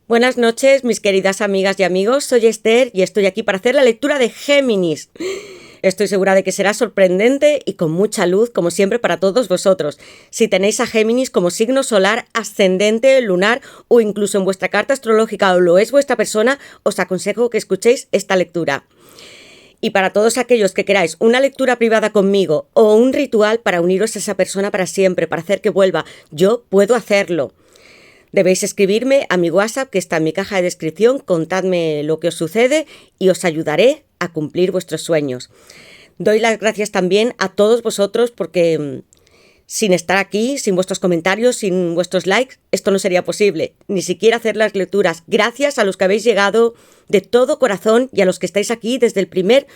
Buenas noches, mis queridas amigas y amigos. Soy Esther y estoy aquí para hacer la lectura de Géminis. Estoy segura de que será sorprendente y con mucha luz, como siempre, para todos vosotros. Si tenéis a Géminis como signo solar, ascendente, lunar o incluso en vuestra carta astrológica o lo es vuestra persona, os aconsejo que escuchéis esta lectura. Y para todos aquellos que queráis una lectura privada conmigo o un ritual para uniros a esa persona para siempre, para hacer que vuelva, yo puedo hacerlo. Debéis escribirme a mi WhatsApp, que está en mi caja de descripción, contadme lo que os sucede y os ayudaré a cumplir vuestros sueños. Doy las gracias también a todos vosotros porque sin estar aquí, sin vuestros comentarios, sin vuestros likes, esto no sería posible, ni siquiera hacer las lecturas. Gracias a los que habéis llegado de todo corazón y a los que estáis aquí desde el primer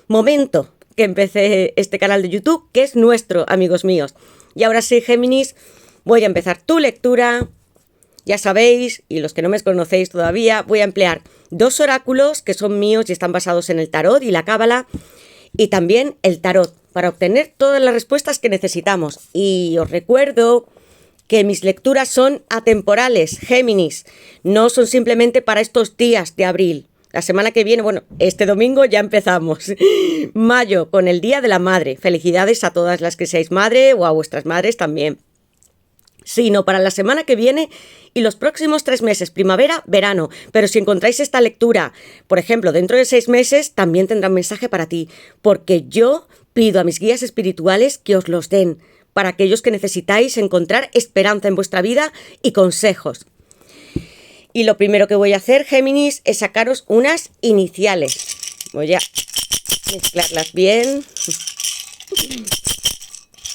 momento que empecé este canal de YouTube, que es nuestro, amigos míos. Y ahora sí, Géminis, voy a empezar tu lectura. Ya sabéis, y los que no me conocéis todavía, voy a emplear 2 oráculos que son míos y están basados en el tarot y la cábala, y también el tarot, para obtener todas las respuestas que necesitamos. Y os recuerdo que mis lecturas son atemporales, Géminis, no son simplemente para estos días de abril. La semana que viene, este domingo ya empezamos. Mayo, con el Día de la Madre. Felicidades a todas las que seáis madre o a vuestras madres también. Sino para la semana que viene y los próximos 3 meses, primavera, verano. Pero si encontráis esta lectura, por ejemplo, dentro de 6 meses, también tendrá un mensaje para ti, porque yo pido a mis guías espirituales que os los den, para aquellos que necesitáis encontrar esperanza en vuestra vida y consejos. Y lo primero que voy a hacer, Géminis, es sacaros unas iniciales. Voy a mezclarlas bien.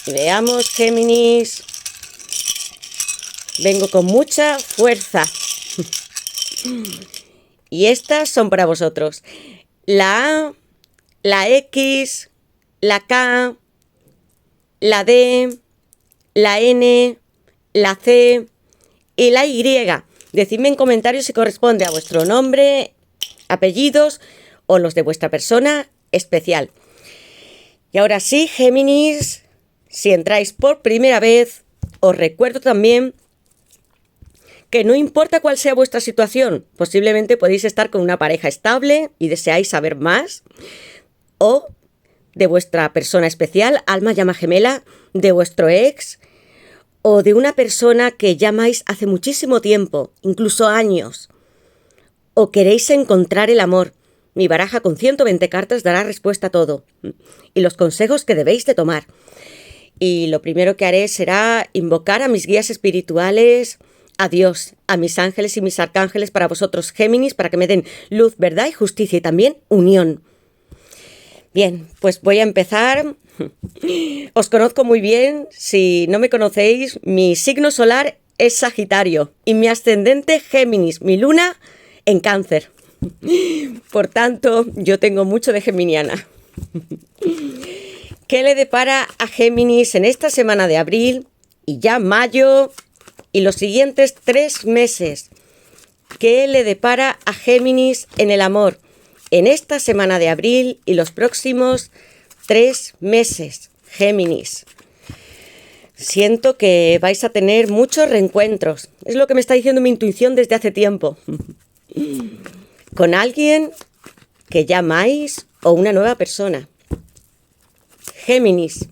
Veamos, Géminis. Vengo con mucha fuerza. Y estas son para vosotros. La A, la X, la K, la D, la N, la C y la Y. Decidme en comentarios si corresponde a vuestro nombre, apellidos o los de vuestra persona especial. Y ahora sí, Géminis, si entráis por primera vez, os recuerdo también que no importa cuál sea vuestra situación, posiblemente podéis estar con una pareja estable y deseáis saber más, o de vuestra persona especial, alma, llama gemela, de vuestro ex, o de una persona que llamáis hace muchísimo tiempo, incluso años, o queréis encontrar el amor. Mi baraja con 120 cartas dará respuesta a todo, y los consejos que debéis de tomar. Y lo primero que haré será invocar a mis guías espirituales, a Dios, a mis ángeles y mis arcángeles para vosotros, Géminis, para que me den luz, verdad y justicia y también unión. Bien, pues voy a empezar. Os conozco muy bien. Si no me conocéis, mi signo solar es Sagitario y mi ascendente Géminis, mi luna en Cáncer. Por tanto, yo tengo mucho de geminiana. ¿Qué le depara a Géminis en esta semana de abril y ya mayo y los siguientes 3 meses? ¿Qué le depara a Géminis en el amor en esta semana de abril y los próximos 3 meses? Géminis, siento que vais a tener muchos reencuentros. Es lo que me está diciendo mi intuición desde hace tiempo. Con alguien que llamáis o una nueva persona. Géminis,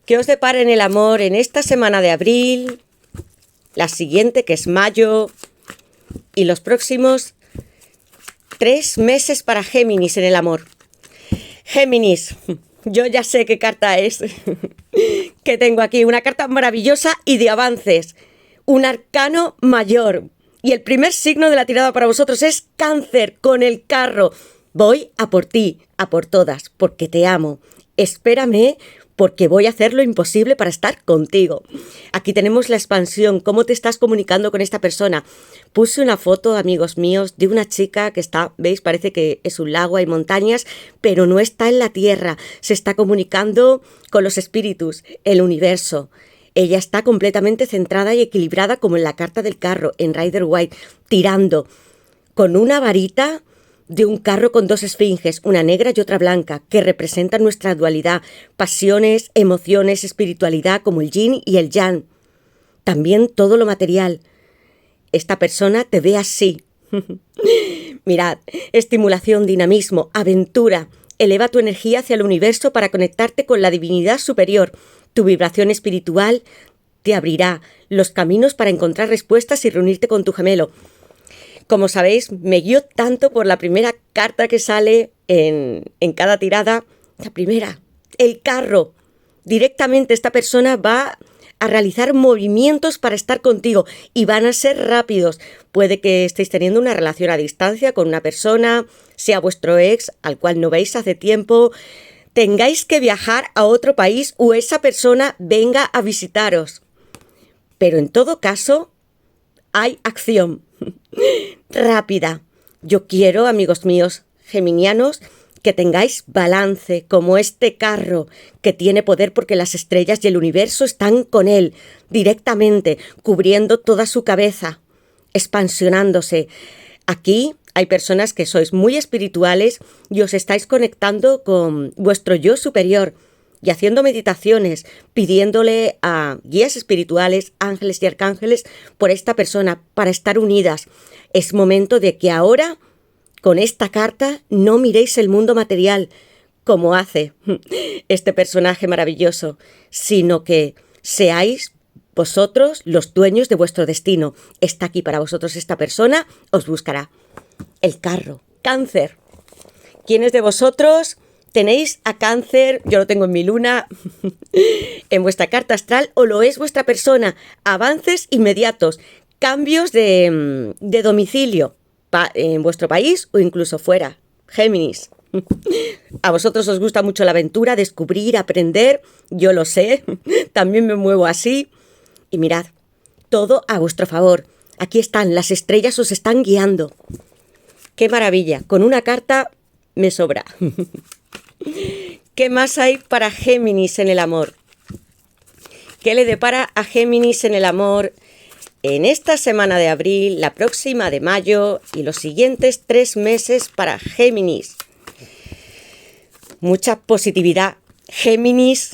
¿qué os depara en el amor en esta semana de abril, la siguiente que es mayo y los próximos 3 meses para Géminis en el amor? Géminis, yo ya sé qué carta es, que tengo aquí una carta maravillosa y de avances, un arcano mayor. Y el primer signo de la tirada para vosotros es Cáncer, con el carro. Voy a por ti, a por todas, porque te amo. Espérame, porque voy a hacer lo imposible para estar contigo. Aquí tenemos la expansión, cómo te estás comunicando con esta persona. Puse una foto, amigos míos, de una chica que está, ¿veis? Parece que es un lago, hay montañas, pero no está en la tierra. Se está comunicando con los espíritus, el universo. Ella está completamente centrada y equilibrada como en la carta del carro, en Rider White, tirando con una varita de un carro con 2 esfinges, una negra y otra blanca, que representan nuestra dualidad, pasiones, emociones, espiritualidad, como el yin y el yang. También todo lo material. esta persona te ve así. Mirad, estimulación, dinamismo, aventura. Eleva tu energía hacia el universo para conectarte con la divinidad superior. Tu vibración espiritual te abrirá los caminos para encontrar respuestas y reunirte con tu gemelo. Como sabéis, me guío tanto por la primera carta que sale en cada tirada. La primera, el carro. Directamente esta persona va a realizar movimientos para estar contigo y van a ser rápidos. Puede que estéis teniendo una relación a distancia con una persona, sea vuestro ex, al cual no veis hace tiempo, tengáis que viajar a otro país o esa persona venga a visitaros. Pero en todo caso, hay acción rápida. Yo quiero, amigos míos geminianos, que tengáis balance como este carro que tiene poder porque las estrellas y el universo están con él directamente, cubriendo toda su cabeza, expansionándose. Aquí hay personas que sois muy espirituales y os estáis conectando con vuestro yo superior y haciendo meditaciones, pidiéndole a guías espirituales, ángeles y arcángeles por esta persona para estar unidas. Es momento de que ahora, con esta carta, no miréis el mundo material como hace este personaje maravilloso, sino que seáis vosotros los dueños de vuestro destino. Está aquí para vosotros esta persona, os buscará. El carro. Cáncer. ¿Quiénes de vosotros tenéis a Cáncer? Yo lo tengo en mi luna, en vuestra carta astral, o lo es vuestra persona. Avances inmediatos, cambios de domicilio en vuestro país o incluso fuera. Géminis. A vosotros os gusta mucho la aventura, descubrir, aprender. Yo lo sé, también me muevo así. Y mirad, todo a vuestro favor. Aquí están, las estrellas os están guiando. ¡Qué maravilla! Con una carta me sobra. ¿Qué más hay para Géminis en el amor? ¿Qué le depara a Géminis en el amor en esta semana de abril, la próxima de mayo y los siguientes 3 meses para Géminis? Mucha positividad. Géminis,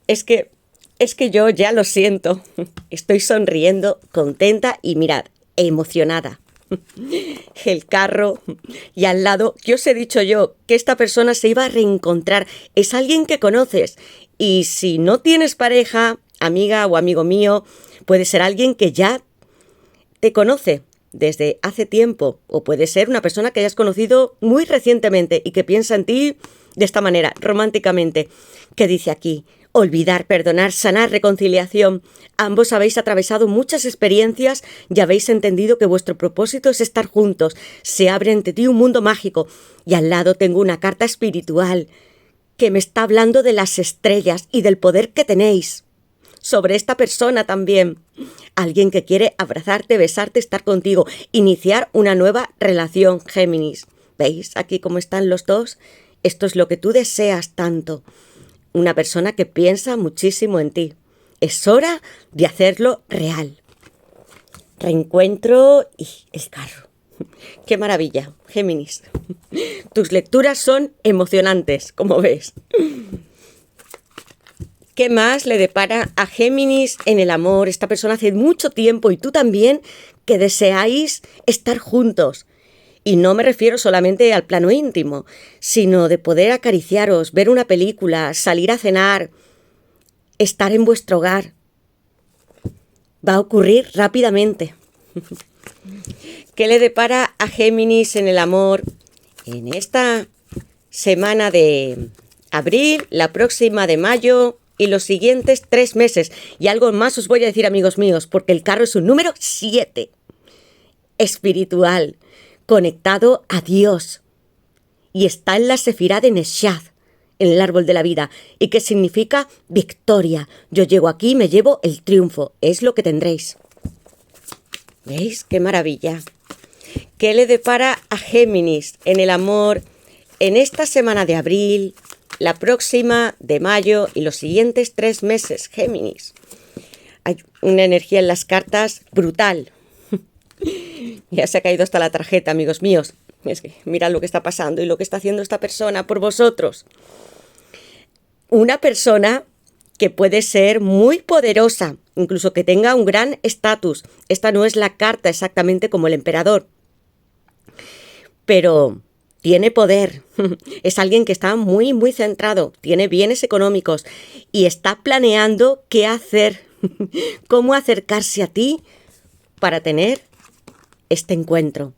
es que yo ya lo siento. Estoy sonriendo, contenta y mirad, emocionada. El carro y al lado, ¿qué os he dicho yo? Que esta persona se iba a reencontrar. Es alguien que conoces. Y si no tienes pareja, amiga o amigo mío, puede ser alguien que ya te conoce desde hace tiempo. O puede ser una persona que hayas conocido muy recientemente y que piensa en ti de esta manera, románticamente. ¿Qué dice aquí? Olvidar, perdonar, sanar, reconciliación. Ambos habéis atravesado muchas experiencias y habéis entendido que vuestro propósito es estar juntos. Se abre ante ti un mundo mágico. Y al lado tengo una carta espiritual que me está hablando de las estrellas y del poder que tenéis sobre esta persona también. Alguien que quiere abrazarte, besarte, estar contigo, iniciar una nueva relación, Géminis. ¿Veis aquí cómo están los dos? Esto es lo que tú deseas tanto. Una persona que piensa muchísimo en ti. Es hora de hacerlo real. Reencuentro y el carro. ¡Qué maravilla, Géminis! Tus lecturas son emocionantes, como ves. ¿Qué más le depara a Géminis en el amor? Esta persona hace mucho tiempo y tú también que deseáis estar juntos. Y no me refiero solamente al plano íntimo, sino de poder acariciaros, ver una película, salir a cenar, estar en vuestro hogar. Va a ocurrir rápidamente. ¿Qué le depara a Géminis en el amor en esta semana de abril, la próxima de mayo y los siguientes 3 meses? Y algo más os voy a decir, amigos míos, porque el carro es un número 7, espiritual, conectado a Dios, y está en la sefirá de Neshad, en el árbol de la vida, y que significa victoria. Yo llego aquí y me llevo el triunfo, es lo que tendréis. ¿Veis? ¡Qué maravilla! ¿Qué le depara a Géminis en el amor en esta semana de abril, la próxima de mayo y los siguientes 3 meses, Géminis? Hay una energía en las cartas brutal. Ya se ha caído hasta la tarjeta, amigos míos. Es que mirad lo que está pasando y lo que está haciendo esta persona por vosotros. Una persona que puede ser muy poderosa. incluso que tenga un gran estatus. Esta no es la carta exactamente como el emperador, pero tiene poder. Es alguien que está muy, muy centrado, tiene bienes económicos y está planeando qué hacer, cómo acercarse a ti para tener este encuentro.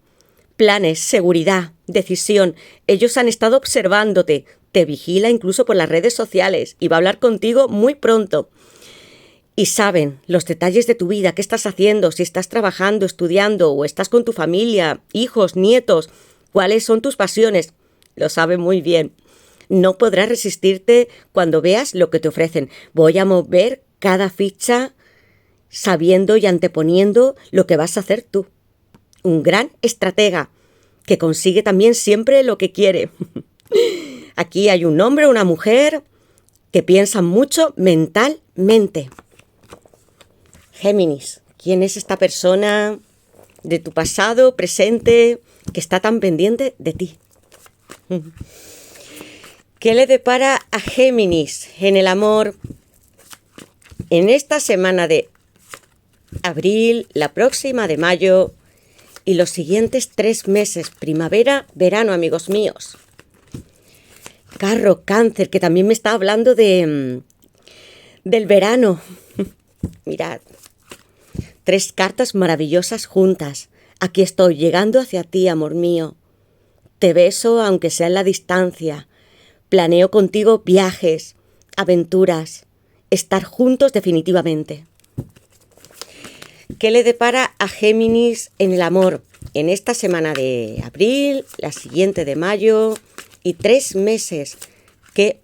Planes, seguridad, decisión. Ellos han estado observándote, te vigila incluso por las redes sociales y va a hablar contigo muy pronto. Y saben los detalles de tu vida, qué estás haciendo, si estás trabajando, estudiando o estás con tu familia, hijos, nietos, cuáles son tus pasiones. Lo saben muy bien. No podrás resistirte cuando veas lo que te ofrecen. Voy a mover cada ficha sabiendo y anteponiendo lo que vas a hacer tú. Un gran estratega que consigue también siempre lo que quiere. Aquí hay un hombre o una mujer que piensan mucho mentalmente. Géminis, ¿quién es esta persona de tu pasado, presente, que está tan pendiente de ti? ¿Qué le depara a Géminis en el amor en esta semana de abril, la próxima de mayo y los siguientes 3 meses, primavera, verano, amigos míos? Carro, Cáncer, que también me está hablando del verano. Mirad, 3 cartas maravillosas juntas. Aquí estoy, llegando hacia ti, amor mío. Te beso aunque sea en la distancia. Planeo contigo viajes, aventuras, estar juntos definitivamente. ¿Qué le depara a Géminis en el amor en esta semana de abril, la siguiente de mayo y 3 meses? Que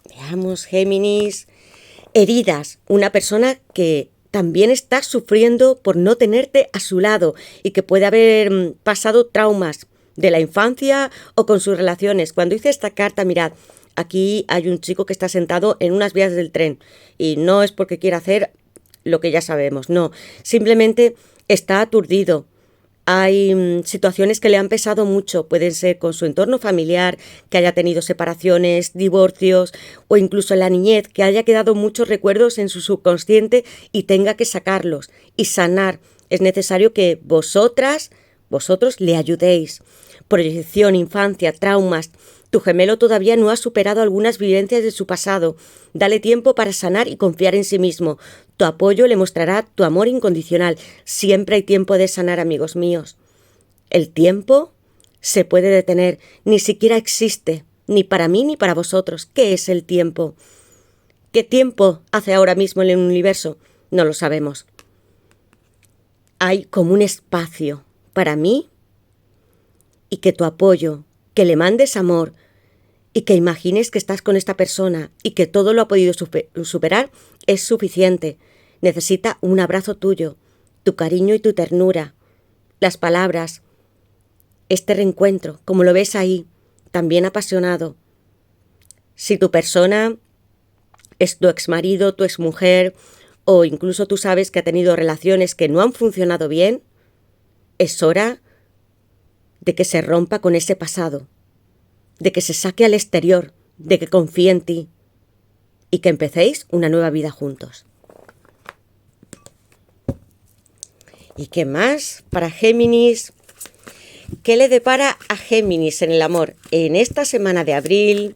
veamos, Géminis, heridas, una persona que también está sufriendo por no tenerte a su lado y que puede haber pasado traumas de la infancia o con sus relaciones. Cuando hice esta carta, mirad, aquí hay un chico que está sentado en unas vías del tren y no es porque quiera hacer lo que ya sabemos, no, simplemente está aturdido. Hay situaciones que le han pesado mucho, pueden ser con su entorno familiar, que haya tenido separaciones, divorcios o incluso en la niñez, que haya quedado muchos recuerdos en su subconsciente y tenga que sacarlos y sanar. Es necesario que vosotros le ayudéis. Proyección, infancia, traumas. Tu gemelo todavía no ha superado algunas vivencias de su pasado. Dale tiempo para sanar y confiar en sí mismo. Tu apoyo le mostrará tu amor incondicional. Siempre hay tiempo de sanar, amigos míos. El tiempo se puede detener, ni siquiera existe, ni para mí ni para vosotros. ¿Qué es el tiempo? ¿Qué tiempo hace ahora mismo en el universo? No lo sabemos. Hay como un espacio para mí y que tu apoyo, que le mandes amor y que imagines que estás con esta persona y que todo lo ha podido superar es suficiente. Necesita un abrazo tuyo, tu cariño y tu ternura, las palabras, este reencuentro, como lo ves ahí, también apasionado. Si tu persona es tu exmarido, tu exmujer, o incluso tú sabes que ha tenido relaciones que no han funcionado bien, es hora de que se rompa con ese pasado, de que se saque al exterior, de que confíe en ti y que empecéis una nueva vida juntos. ¿Y qué más para Géminis? ¿Qué le depara a Géminis en el amor en esta semana de abril,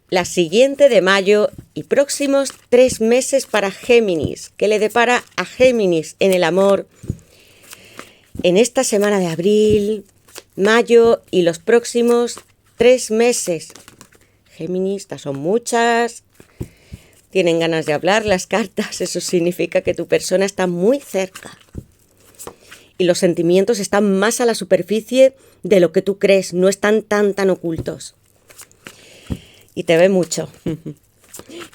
la siguiente de mayo y próximos 3 meses para Géminis? ¿Qué le depara a Géminis en el amor en esta semana de abril, mayo y los próximos 3 meses? Géminis, estas son muchas. Tienen ganas de hablar las cartas, eso significa que tu persona está muy cerca. Y los sentimientos están más a la superficie de lo que tú crees, no están tan ocultos. Y te ve mucho.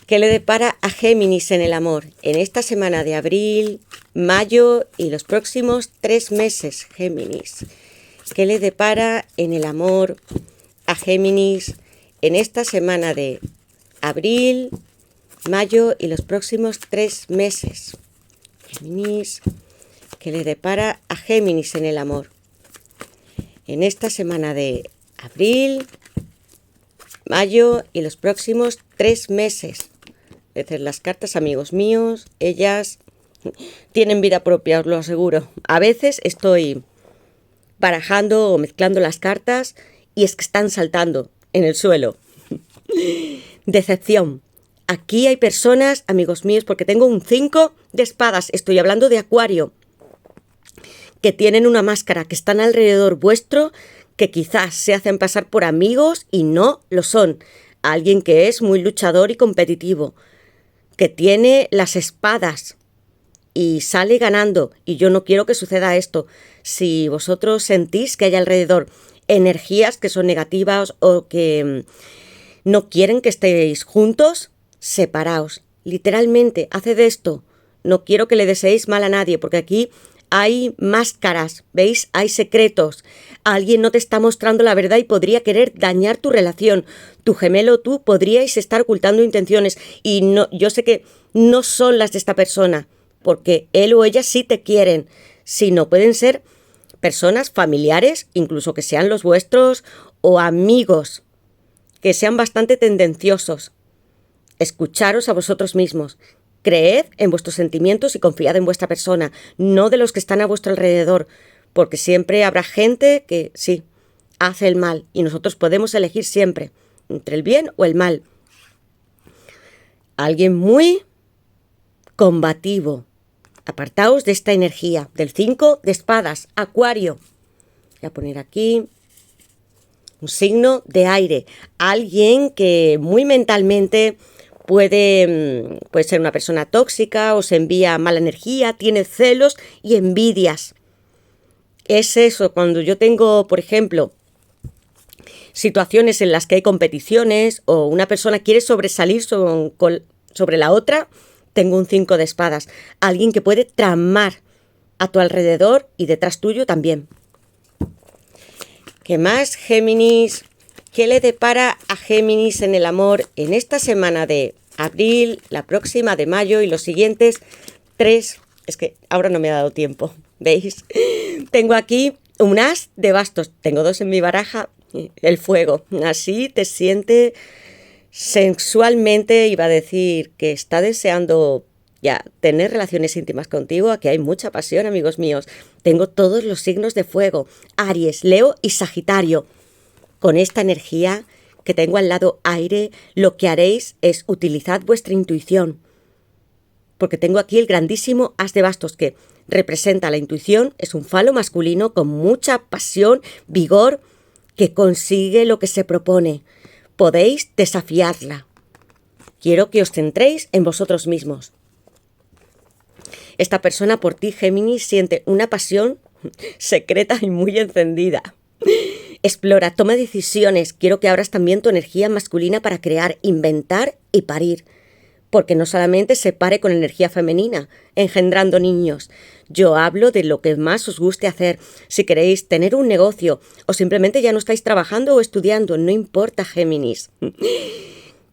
¿Qué le depara a Géminis en el amor en esta semana de abril, mayo y los próximos 3 meses, Géminis? ¿Qué le depara en el amor a Géminis en esta semana de abril, mayo y los próximos 3 meses? Géminis, ¿qué le depara a Géminis en el amor en esta semana de abril, mayo y los próximos 3 meses? A veces las cartas, amigos míos, ellas tienen vida propia, os lo aseguro. A veces estoy barajando o mezclando las cartas y es que están saltando en el suelo. Decepción. Aquí hay personas, amigos míos, porque tengo un 5 de espadas, estoy hablando de Acuario, que tienen una máscara, que están alrededor vuestro, que quizás se hacen pasar por amigos y no lo son. Alguien que es muy luchador y competitivo, que tiene las espadas y sale ganando. Y yo no quiero que suceda esto. Si vosotros sentís que hay alrededor energías que son negativas o que no quieren que estéis juntos, separaos. Literalmente, haced esto. No quiero que le deseéis mal a nadie, porque aquí hay máscaras, ¿veis? Hay secretos. Alguien no te está mostrando la verdad y podría querer dañar tu relación. Tu gemelo o tú podríais estar ocultando intenciones. Y no, yo sé que no son las de esta persona, porque él o ella sí te quieren, sino pueden ser personas familiares, incluso que sean los vuestros, o amigos, que sean bastante tendenciosos. Escucharos a vosotros mismos. Creed en vuestros sentimientos y confiad en vuestra persona, no de los que están a vuestro alrededor, porque siempre habrá gente que, sí, hace el mal y nosotros podemos elegir siempre entre el bien o el mal. Alguien muy combativo. Apartaos de esta energía, del 5 de espadas, Acuario. Voy a poner aquí un signo de aire. Alguien que muy mentalmente puede ser una persona tóxica, os envía mala energía, tiene celos y envidias. Es eso, cuando yo tengo, por ejemplo, situaciones en las que hay competiciones o una persona quiere sobresalir sobre la otra, tengo un 5 de espadas. Alguien que puede tramar a tu alrededor y detrás tuyo también. ¿Qué más, Géminis? ¿Qué le depara a Géminis en el amor en esta semana de abril, la próxima de mayo y los siguientes 3? Es que ahora no me ha dado tiempo, ¿veis? Tengo aquí un as de bastos, tengo 2 en mi baraja, el fuego. Así te siente sensualmente, iba a decir que está deseando ya tener relaciones íntimas contigo. Aquí hay mucha pasión, amigos míos. Tengo todos los signos de fuego, Aries, Leo y Sagitario. Con esta energía que tengo al lado aire, lo que haréis es utilizar vuestra intuición. Porque tengo aquí el grandísimo as de bastos que representa la intuición, es un falo masculino con mucha pasión, vigor, que consigue lo que se propone. Podéis desafiarla. Quiero que os centréis en vosotros mismos. Esta persona por ti, Géminis, siente una pasión secreta y muy encendida. Explora, toma decisiones. Quiero que abras también tu energía masculina para crear, inventar y parir. Porque no solamente se pare con energía femenina, engendrando niños. Yo hablo de lo que más os guste hacer. Si queréis tener un negocio o simplemente ya no estáis trabajando o estudiando, no importa, Géminis.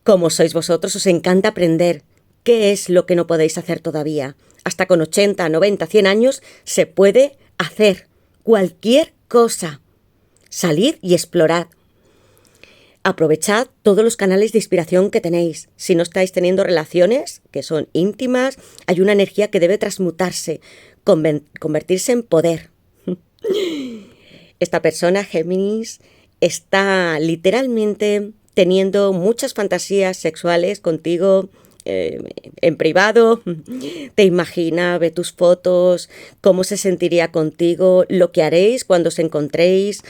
Como sois vosotros, os encanta aprender. ¿Qué es lo que no podéis hacer todavía? Hasta con 80, 90, 100 años se puede hacer cualquier cosa. Salid y explorad. Aprovechad todos los canales de inspiración que tenéis. Si no estáis teniendo relaciones que son íntimas, hay una energía que debe transmutarse, convertirse en poder. Esta persona, Géminis, está literalmente teniendo muchas fantasías sexuales contigo en privado. Te imagina, ve tus fotos, cómo se sentiría contigo, lo que haréis cuando os encontréis.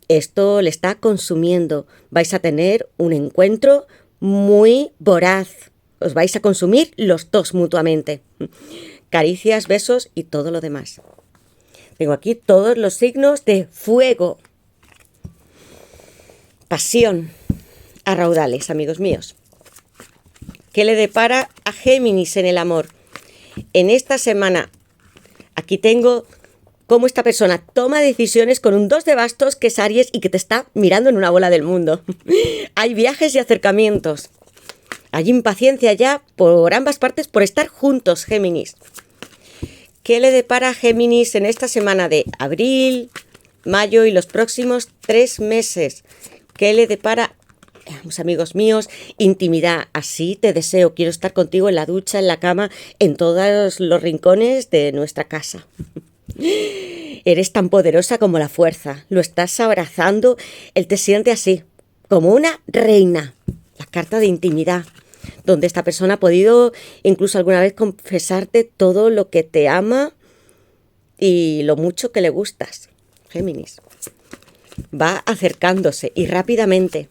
Esto le está consumiendo. Vais a tener un encuentro muy voraz. Os vais a consumir los dos mutuamente. Caricias, besos y todo lo demás. Tengo aquí todos los signos de fuego. Pasión a raudales, amigos míos. ¿Qué le depara a Géminis en el amor? En esta semana, aquí tengo cómo esta persona toma decisiones con un 2 de bastos que es Aries y que te está mirando en una bola del mundo. Hay viajes y acercamientos. Hay impaciencia ya por ambas partes por estar juntos, Géminis. ¿Qué le depara a Géminis en esta semana de abril, mayo y los próximos 3 meses? ¿Qué le depara Vamos, amigos míos, intimidad, así te deseo, quiero estar contigo en la ducha, en la cama, en todos los rincones de nuestra casa. Eres tan poderosa como la fuerza, lo estás abrazando, él te siente así, como una reina. La carta de intimidad, donde esta persona ha podido incluso alguna vez confesarte todo lo que te ama y lo mucho que le gustas. Géminis. Va acercándose y rápidamente.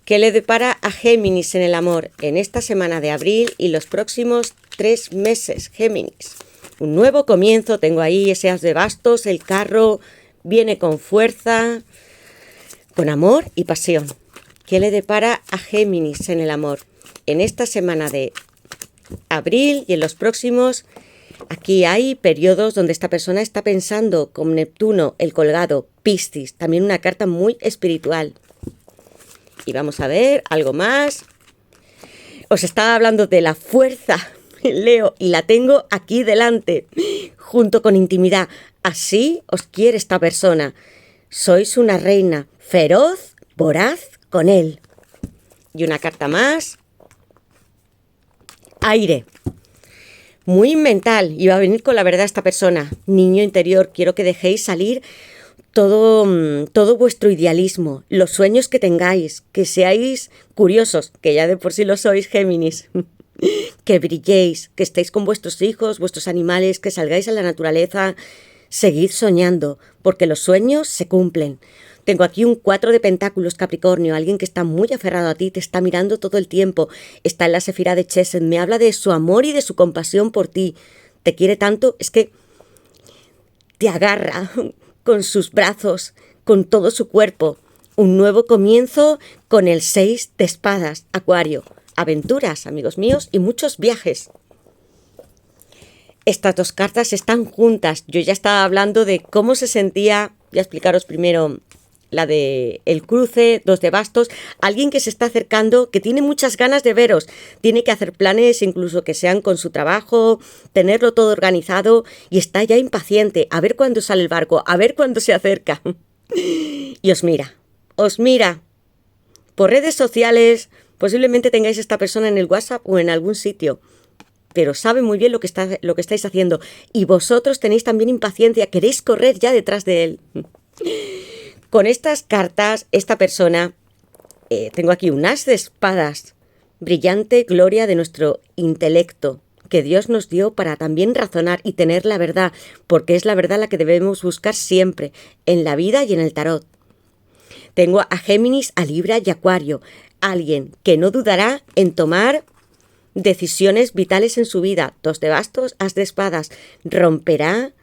¿Qué le depara a Géminis en el amor en esta semana de abril y los próximos 3 meses? Géminis. Un nuevo comienzo, tengo ahí ese as de bastos, el carro viene con fuerza, con amor y pasión. ¿Qué le depara a Géminis en el amor en esta semana de abril y en los próximos? Aquí hay periodos donde esta persona está pensando con Neptuno, el colgado, Piscis, también una carta muy espiritual. Y vamos a ver algo más. Os estaba hablando de la fuerza, Leo, y la tengo aquí delante, junto con intimidad. Así os quiere esta persona. Sois una reina feroz, voraz con él. Y una carta más. Aire. Muy mental, y va a venir con la verdad esta persona. Niño interior, quiero que dejéis salir todo vuestro idealismo, los sueños que tengáis, que seáis curiosos, que ya de por sí lo sois, Géminis, que brilléis, que estéis con vuestros hijos, vuestros animales, que salgáis a la naturaleza, seguid soñando, porque los sueños se cumplen. Tengo aquí un 4 de pentáculos, Capricornio, alguien que está muy aferrado a ti, te está mirando todo el tiempo, está en la Sefirá de Chesed, me habla de su amor y de su compasión por ti, te quiere tanto, es que te agarra con sus brazos, con todo su cuerpo. Un nuevo comienzo con el 6 de espadas, Acuario. Aventuras, amigos míos, y muchos viajes. Estas dos cartas están juntas. Yo ya estaba hablando de cómo se sentía, voy a explicaros primero la de el cruce, 2 de bastos, alguien que se está acercando, que tiene muchas ganas de veros, tiene que hacer planes incluso que sean con su trabajo, tenerlo todo organizado y está ya impaciente, a ver cuándo sale el barco, a ver cuándo se acerca. Y os mira por redes sociales, posiblemente tengáis esta persona en el WhatsApp o en algún sitio, pero sabe muy bien lo que estáis haciendo y vosotros tenéis también impaciencia, queréis correr ya detrás de él. Con estas cartas, esta persona, tengo aquí un as de espadas, brillante gloria de nuestro intelecto, que Dios nos dio para también razonar y tener la verdad, porque es la verdad la que debemos buscar siempre, en la vida y en el tarot. Tengo a Géminis, a Libra y Acuario, alguien que no dudará en tomar decisiones vitales en su vida, 2 de bastos, as de espadas, romperá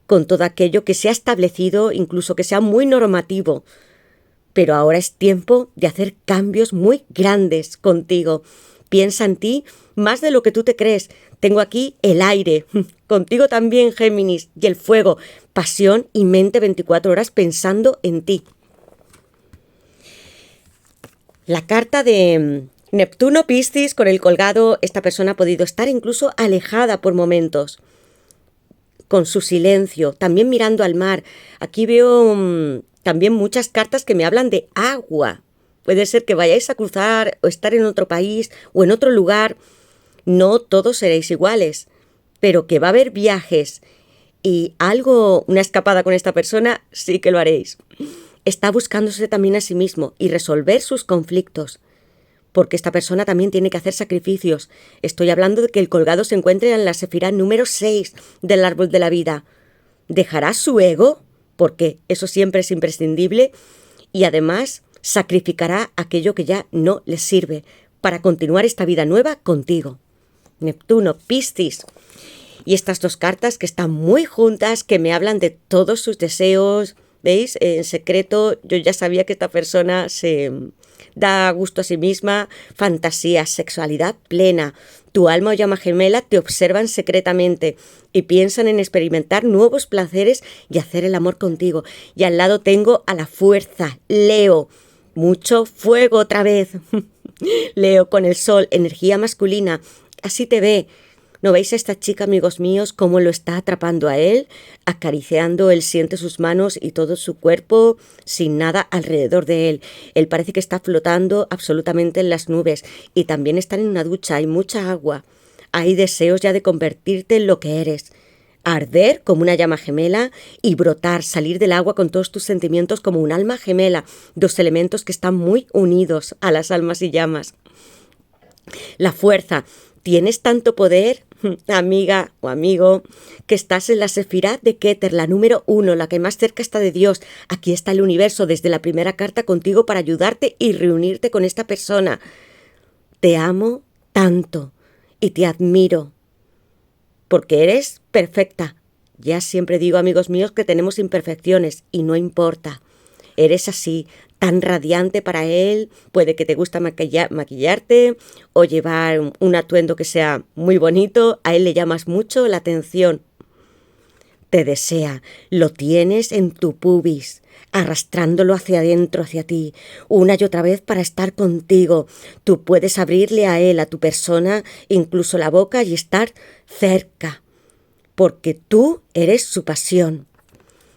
con todo aquello que se ha establecido, incluso que sea muy normativo. Pero ahora es tiempo de hacer cambios muy grandes contigo. Piensa en ti más de lo que tú te crees. Tengo aquí el aire, contigo también, Géminis, y el fuego, pasión y mente 24 horas pensando en ti. La carta de Neptuno Piscis con el colgado, esta persona ha podido estar incluso alejada por momentos, con su silencio, también mirando al mar. Aquí veo también muchas cartas que me hablan de agua. Puede ser que vayáis a cruzar o estar en otro país o en otro lugar. No todos seréis iguales, pero que va a haber viajes y una escapada con esta persona, sí que lo haréis. Está buscándose también a sí mismo y resolver sus conflictos, porque esta persona también tiene que hacer sacrificios. Estoy hablando de que el colgado se encuentre en la Sefirá número 6 del árbol de la vida. ¿Dejará su ego? Porque eso siempre es imprescindible. Y además sacrificará aquello que ya no le sirve para continuar esta vida nueva contigo. Neptuno, Piscis. Y estas dos cartas que están muy juntas, que me hablan de todos sus deseos. ¿Veis? En secreto yo ya sabía que esta persona se da gusto a sí misma, fantasía, sexualidad plena. Tu alma o llama gemela te observan secretamente y piensan en experimentar nuevos placeres y hacer el amor contigo. Y al lado tengo a la fuerza, Leo. Mucho fuego otra vez. Leo con el sol, energía masculina. Así te ve, ¿No veis a esta chica, amigos míos, cómo lo está atrapando a él? Acariciando, él siente sus manos y todo su cuerpo sin nada alrededor de él. Él parece que está flotando absolutamente en las nubes y también están en una ducha, hay mucha agua. Hay deseos ya de convertirte en lo que eres. Arder como una llama gemela y brotar, salir del agua con todos tus sentimientos como un alma gemela, dos elementos que están muy unidos a las almas y llamas. La fuerza. Tienes tanto poder, amiga o amigo, que estás en la Sefirá de Keter, la número 1, la que más cerca está de Dios. Aquí está el universo desde la primera carta contigo para ayudarte y reunirte con esta persona. Te amo tanto y te admiro, porque eres perfecta. Ya siempre digo, amigos míos, que tenemos imperfecciones y no importa. Eres así, tan radiante para él, puede que te gusta maquillarte o llevar un atuendo que sea muy bonito, a él le llamas mucho la atención. Te desea, lo tienes en tu pubis, arrastrándolo hacia adentro, hacia ti, una y otra vez para estar contigo. Tú puedes abrirle a él, a tu persona, incluso la boca y estar cerca, porque tú eres su pasión.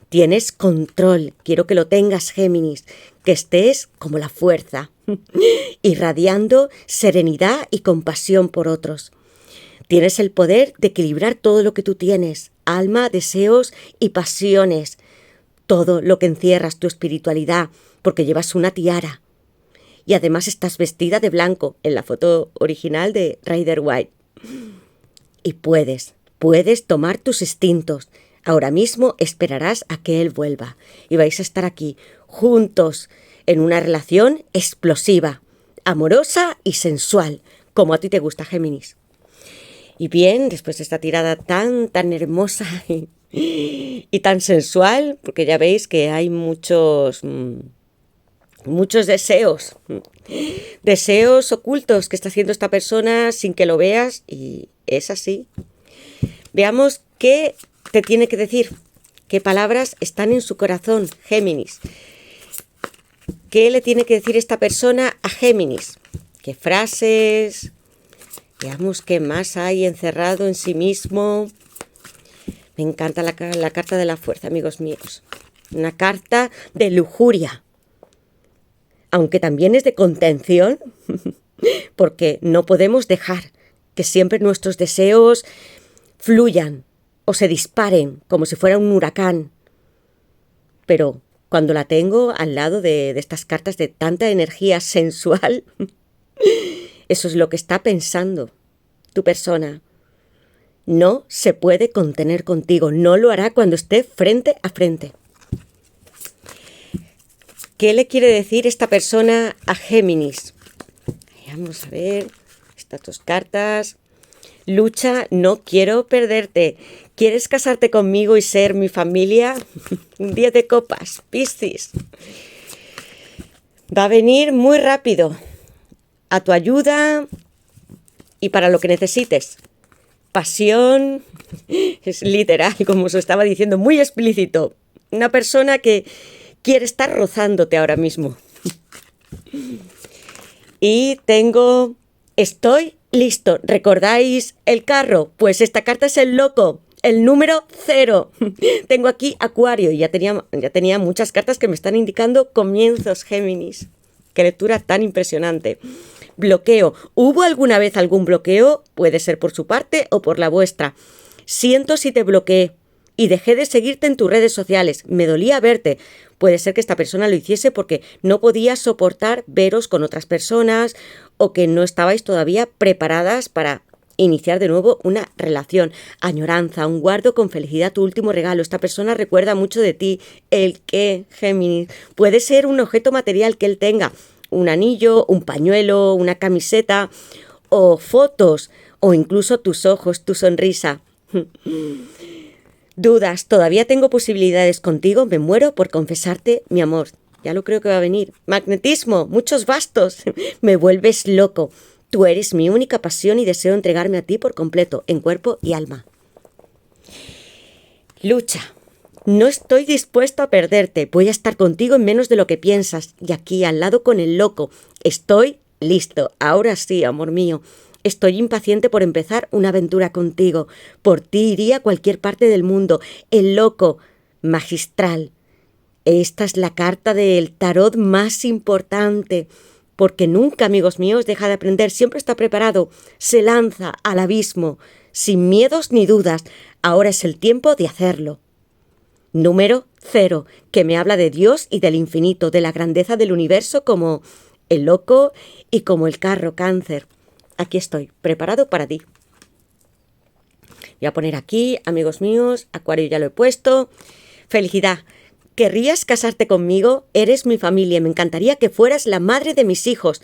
Tienes control, quiero que lo tengas, Géminis, que estés como la fuerza, irradiando serenidad y compasión por otros. Tienes el poder de equilibrar todo lo que tú tienes, alma, deseos y pasiones, todo lo que encierras, tu espiritualidad, porque llevas una tiara. Y además estás vestida de blanco en la foto original de Rider White. Y puedes tomar tus instintos. Ahora mismo esperarás a que él vuelva y vais a estar aquí, juntos, en una relación explosiva, amorosa y sensual, como a ti te gusta, Géminis. Y bien, después de esta tirada tan hermosa y tan sensual, porque ya veis que hay muchos deseos, deseos ocultos que está haciendo esta persona sin que lo veas, y es así. Veamos qué te tiene que decir, qué palabras están en su corazón, Géminis. ¿Qué le tiene que decir esta persona a Géminis? ¿Qué frases? Veamos qué más hay encerrado en sí mismo. Me encanta la carta de la fuerza, amigos míos. Una carta de lujuria, aunque también es de contención, porque no podemos dejar que siempre nuestros deseos fluyan o se disparen como si fuera un huracán. Pero cuando la tengo al lado de estas cartas de tanta energía sensual, eso es lo que está pensando tu persona. No se puede contener contigo, no lo hará cuando esté frente a frente. ¿Qué le quiere decir esta persona a Géminis? Vamos a ver estas dos cartas. Lucha, no quiero perderte. ¿Quieres casarte conmigo y ser mi familia? 10 de copas, Piscis. Va a venir muy rápido a tu ayuda y para lo que necesites. Pasión, es literal, como os estaba diciendo, muy explícito. Una persona que quiere estar rozándote ahora mismo. Y estoy listo. ¿Recordáis el carro? Pues esta carta es el loco, el número 0. Tengo aquí Acuario y ya tenía muchas cartas que me están indicando comienzos, Géminis. Qué lectura tan impresionante. Bloqueo. ¿Hubo alguna vez algún bloqueo? Puede ser por su parte o por la vuestra. Siento si te bloqueé y dejé de seguirte en tus redes sociales. Me dolía verte. Puede ser que esta persona lo hiciese porque no podía soportar veros con otras personas o que no estabais todavía preparadas para iniciar de nuevo una relación. Añoranza, aún guardo con felicidad tu último regalo. Esta persona recuerda mucho de ti. ¿El qué, Géminis? Puede ser un objeto material que él tenga. Un anillo, un pañuelo, una camiseta o fotos o incluso tus ojos, tu sonrisa. Dudas, todavía tengo posibilidades contigo, me muero por confesarte mi amor. Ya lo creo que va a venir. Magnetismo, muchos bastos. Me vuelves loco. Tú eres mi única pasión y deseo entregarme a ti por completo, en cuerpo y alma. Lucha. No estoy dispuesto a perderte. Voy a estar contigo en menos de lo que piensas. Y aquí, al lado con el loco. Estoy listo. Ahora sí, amor mío. Estoy impaciente por empezar una aventura contigo. Por ti iría a cualquier parte del mundo. El loco, magistral. Esta es la carta del tarot más importante, porque nunca, amigos míos, deja de aprender, siempre está preparado, se lanza al abismo, sin miedos ni dudas. Ahora es el tiempo de hacerlo. Número 0, que me habla de Dios y del infinito, de la grandeza del universo como el loco y como el carro Cáncer. Aquí estoy, preparado para ti. Voy a poner aquí, amigos míos, Acuario ya lo he puesto. Felicidad. ¿Querrías casarte conmigo? Eres mi familia, me encantaría que fueras la madre de mis hijos.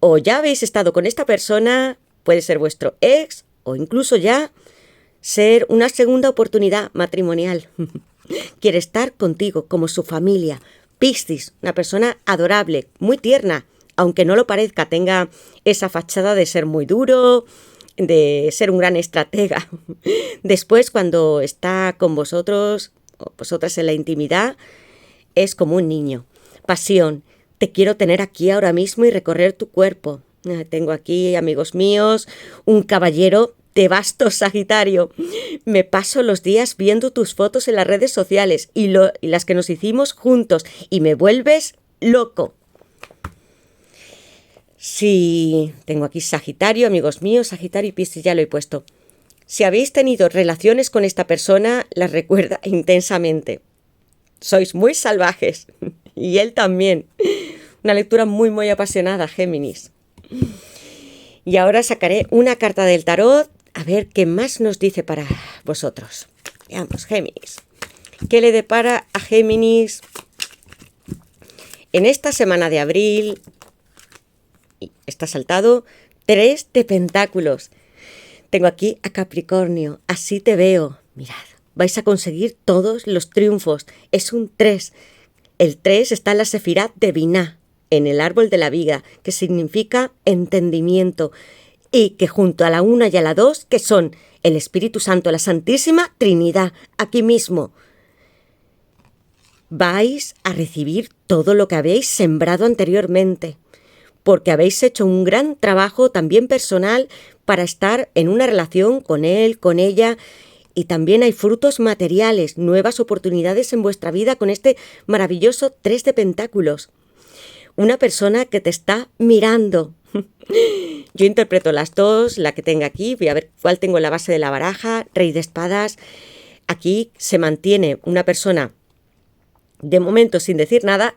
O ya habéis estado con esta persona, puede ser vuestro ex, o incluso ya ser una segunda oportunidad matrimonial. Quiere estar contigo como su familia. Piscis, una persona adorable, muy tierna, aunque no lo parezca, tenga esa fachada de ser muy duro, de ser un gran estratega. Después, cuando está con vosotros o vosotras en la intimidad, es como un niño. Pasión, te quiero tener aquí ahora mismo y recorrer tu cuerpo. Tengo aquí, amigos míos, un caballero de bastos, Sagitario. Me paso los días viendo tus fotos en las redes sociales y las que nos hicimos juntos y me vuelves loco. Sí, tengo aquí Sagitario, amigos míos, Sagitario y Piscis, ya lo he puesto. Si habéis tenido relaciones con esta persona, las recuerda intensamente. Sois muy salvajes. Y él también. Una lectura muy, muy apasionada, Géminis. Y ahora sacaré una carta del tarot, a ver qué más nos dice para vosotros. Veamos, Géminis. ¿Qué le depara a Géminis en esta semana de abril? Está saltado 3 de pentáculos. Tengo aquí a Capricornio. Así te veo. Mirad, vais a conseguir todos los triunfos. Es un 3. El 3 está en la Sefirá de Binah, en el árbol de la vida, que significa entendimiento. Y que junto a la 1 y a la 2, que son el Espíritu Santo, la Santísima Trinidad, aquí mismo, vais a recibir todo lo que habéis sembrado anteriormente, porque habéis hecho un gran trabajo también personal para estar en una relación con él, con ella, y también hay frutos materiales, nuevas oportunidades en vuestra vida con este maravilloso 3 de pentáculos. Una persona que te está mirando. Yo interpreto las dos, la que tenga aquí, voy a ver cuál tengo en la base de la baraja, Rey de Espadas. Aquí se mantiene una persona, de momento sin decir nada,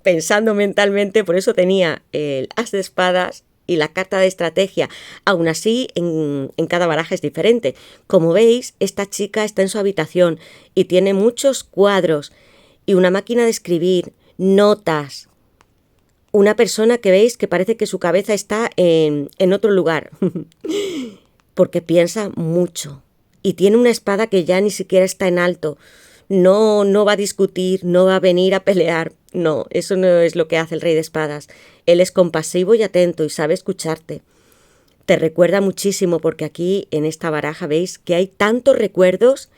pensando mentalmente, por eso tenía el As de Espadas y la carta de estrategia. Aún así, en cada baraja es diferente. Como veis, esta chica está en su habitación y tiene muchos cuadros y una máquina de escribir, notas. Una persona que veis que parece que su cabeza está en otro lugar, porque piensa mucho. Y tiene una espada que ya ni siquiera está en alto. No va a discutir, no va a venir a pelear. No, eso no es lo que hace el Rey de Espadas. Él es compasivo y atento y sabe escucharte. Te recuerda muchísimo porque aquí en esta baraja veis que hay tantos recuerdos.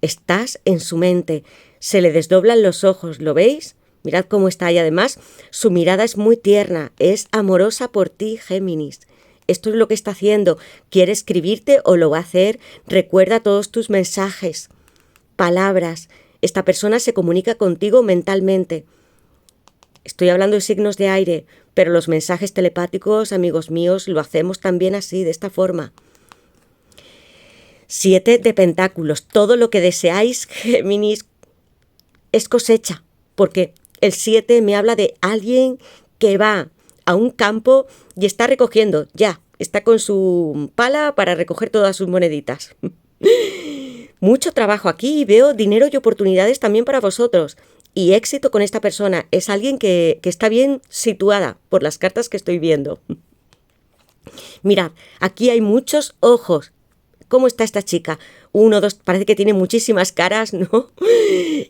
Estás en su mente. Se le desdoblan los ojos, ¿lo veis? Mirad cómo está y además su mirada es muy tierna, es amorosa por ti, Géminis. Esto es lo que está haciendo. Quiere escribirte o lo va a hacer. Recuerda todos tus mensajes, palabras. Esta persona se comunica contigo mentalmente. Estoy hablando de signos de aire, pero los mensajes telepáticos, amigos míos, lo hacemos también así, de esta forma. 7 de pentáculos. Todo lo que deseáis, Géminis, es cosecha, porque el 7 me habla de alguien que va a un campo y está recogiendo, ya, está con su pala para recoger todas sus moneditas. Mucho trabajo aquí y veo dinero y oportunidades también para vosotros. Y éxito con esta persona. Es alguien que está bien situada por las cartas que estoy viendo. Mirad, aquí hay muchos ojos. ¿Cómo está esta chica? 1, 2, parece que tiene muchísimas caras, ¿no?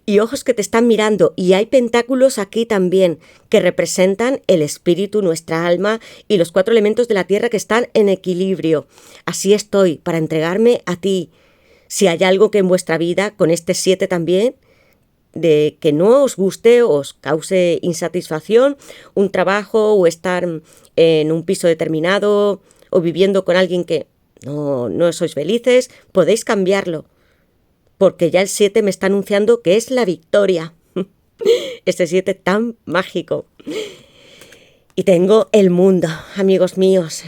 Y ojos que te están mirando. Y hay pentáculos aquí también, que representan el espíritu, nuestra alma y los 4 elementos de la tierra que están en equilibrio. Así estoy, para entregarme a ti. Si hay algo que en vuestra vida, con este 7 también, de que no os guste, os cause insatisfacción, un trabajo o estar en un piso determinado, o viviendo con alguien que no sois felices, podéis cambiarlo. Porque ya el 7 me está anunciando que es la victoria. Este 7 tan mágico. Y tengo el mundo, amigos míos.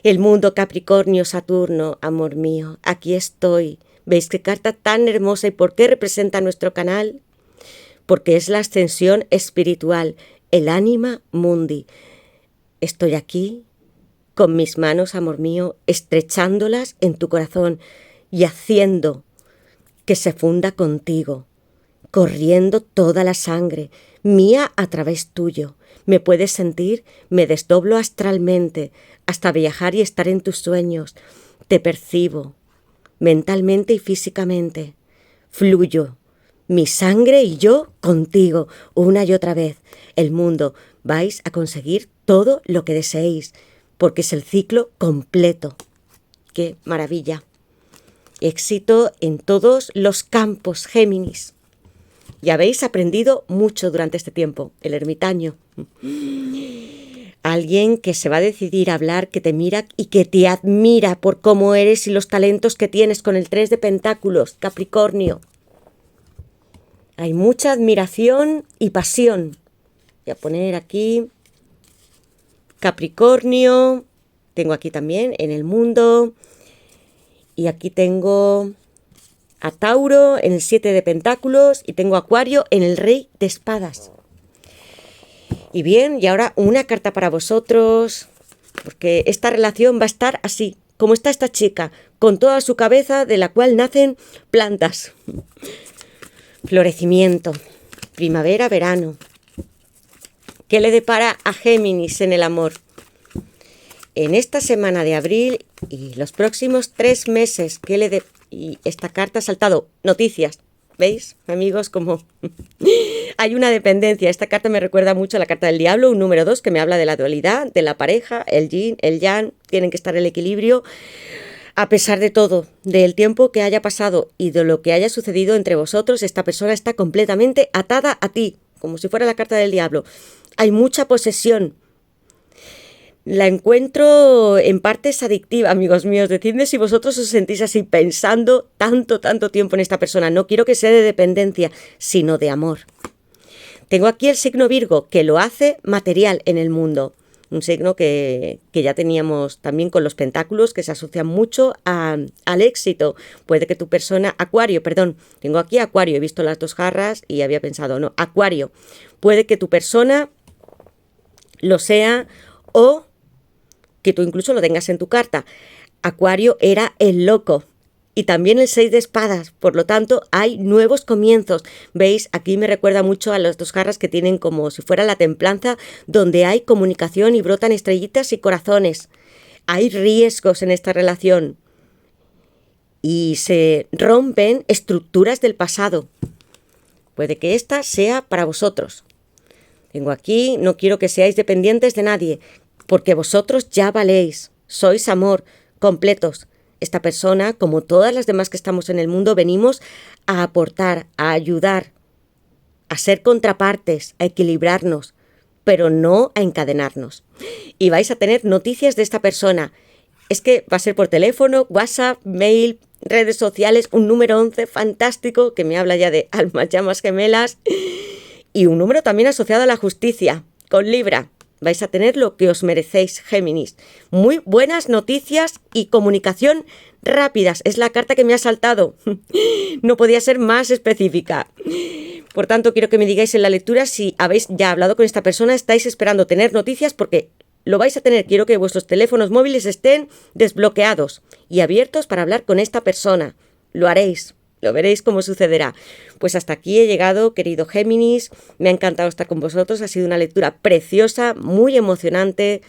El mundo Capricornio, Saturno, amor mío. Aquí estoy. ¿Veis qué carta tan hermosa? ¿Y por qué representa nuestro canal? Porque es la ascensión espiritual, el Anima Mundi. Estoy aquí con mis manos, amor mío, estrechándolas en tu corazón y haciendo que se funda contigo, corriendo toda la sangre mía a través tuyo. Me puedes sentir, me desdoblo astralmente hasta viajar y estar en tus sueños. Te percibo mentalmente y físicamente. Fluyo, mi sangre y yo contigo, una y otra vez. El mundo, vais a conseguir todo lo que deseéis, porque es el ciclo completo. ¡Qué maravilla! Éxito en todos los campos, Géminis. Y habéis aprendido mucho durante este tiempo. El ermitaño. Alguien que se va a decidir a hablar, que te mira y que te admira por cómo eres y los talentos que tienes con el 3 de Pentáculos, Capricornio. Hay mucha admiración y pasión. Voy a poner aquí Capricornio. Tengo aquí también en el mundo. Y aquí tengo a Tauro en el 7 de Pentáculos y tengo a Acuario en el Rey de Espadas. Y bien, y ahora una carta para vosotros, porque esta relación va a estar así, como está esta chica, con toda su cabeza de la cual nacen plantas. Florecimiento, primavera, verano. ¿Qué le depara a Géminis en el amor? En esta semana de abril y los próximos 3 meses, y esta carta ha saltado noticias. ¿Veis, amigos, cómo hay una dependencia? Esta carta me recuerda mucho a la carta del diablo, un número 2, que me habla de la dualidad, de la pareja, el yin, el yang, tienen que estar en el equilibrio. A pesar de todo, del tiempo que haya pasado y de lo que haya sucedido entre vosotros, esta persona está completamente atada a ti, como si fuera la carta del diablo. Hay mucha posesión. La encuentro en partes adictiva, amigos míos. Decidme si vosotros os sentís así, pensando tanto tiempo en esta persona. No quiero que sea de dependencia, sino de amor. Tengo aquí el signo Virgo, que lo hace material en el mundo. Un signo que ya teníamos también con los pentáculos, que se asocia mucho al éxito. Puede que tu persona... Acuario, perdón. Tengo aquí Acuario. He visto las 2 jarras y había pensado, no, Acuario. Puede que tu persona lo sea o que tú incluso lo tengas en tu carta. Acuario era el loco. Y también el 6 de espadas, por lo tanto hay nuevos comienzos. ¿Veis? Aquí me recuerda mucho a las 2 jarras que tienen como si fuera la templanza, donde hay comunicación y brotan estrellitas y corazones. Hay riesgos en esta relación y se rompen estructuras del pasado. Puede que esta sea para vosotros. Tengo aquí, no quiero que seáis dependientes de nadie, porque vosotros ya valéis, sois amor, completos. Esta persona, como todas las demás que estamos en el mundo, venimos a aportar, a ayudar, a ser contrapartes, a equilibrarnos, pero no a encadenarnos. Y vais a tener noticias de esta persona. Es que va a ser por teléfono, WhatsApp, mail, redes sociales, un número 11 fantástico que me habla ya de almas llamas gemelas y un número también asociado a la justicia, con Libra. Vais a tener lo que os merecéis, Géminis. Muy buenas noticias y comunicación rápidas. Es la carta que me ha saltado. No podía ser más específica. Por tanto, quiero que me digáis en la lectura si habéis ya hablado con esta persona, estáis esperando tener noticias, porque lo vais a tener. Quiero que vuestros teléfonos móviles estén desbloqueados y abiertos para hablar con esta persona. Lo haréis. Lo veréis cómo sucederá. Pues hasta aquí he llegado, querido Géminis. Me ha encantado estar con vosotros. Ha sido una lectura preciosa, muy emocionante,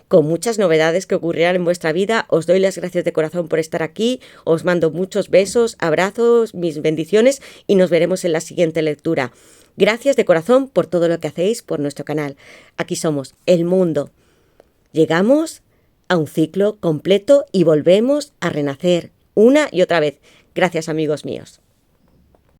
con muchas novedades que ocurrirán en vuestra vida. Os doy las gracias de corazón por estar aquí. Os mando muchos besos, abrazos, mis bendiciones y nos veremos en la siguiente lectura. Gracias de corazón por todo lo que hacéis por nuestro canal. Aquí somos El Mundo. Llegamos a un ciclo completo y volvemos a renacer una y otra vez. Gracias, amigos míos.